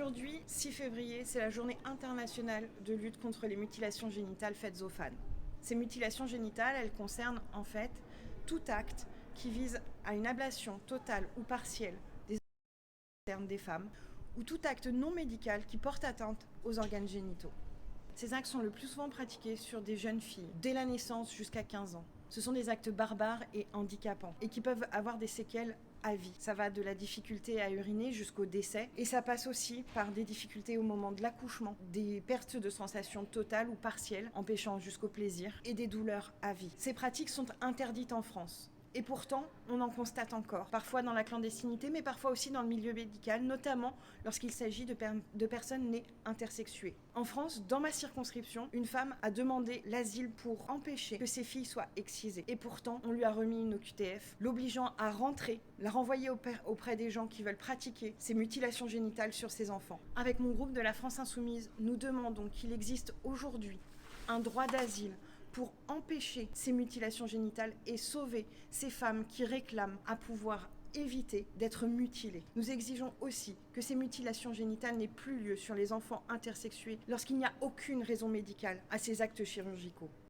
Aujourd'hui, 6 février, c'est la journée internationale de lutte contre les mutilations génitales faites aux femmes. Ces mutilations génitales, elles concernent en fait tout acte qui vise à une ablation totale ou partielle des organes des femmes ou tout acte non médical qui porte atteinte aux organes génitaux. Ces actes sont le plus souvent pratiqués sur des jeunes filles, dès la naissance jusqu'à 15 ans. Ce sont des actes barbares et handicapants et qui peuvent avoir des séquelles à vie. Ça va de la difficulté à uriner jusqu'au décès et ça passe aussi par des difficultés au moment de l'accouchement, des pertes de sensations totales ou partielles empêchant jusqu'au plaisir et des douleurs à vie. Ces pratiques sont interdites en France. Et pourtant, on en constate encore, parfois dans la clandestinité, mais parfois aussi dans le milieu médical, notamment lorsqu'il s'agit de personnes nées intersexuées. En France, dans ma circonscription, une femme a demandé l'asile pour empêcher que ses filles soient excisées. Et pourtant, on lui a remis une OQTF, l'obligeant à rentrer, la renvoyer auprès des gens qui veulent pratiquer ces mutilations génitales sur ses enfants. Avec mon groupe de la France Insoumise, nous demandons qu'il existe aujourd'hui un droit d'asile pour empêcher ces mutilations génitales et sauver ces femmes qui réclament à pouvoir éviter d'être mutilées. Nous exigeons aussi que ces mutilations génitales n'aient plus lieu sur les enfants intersexués lorsqu'il n'y a aucune raison médicale à ces actes chirurgicaux.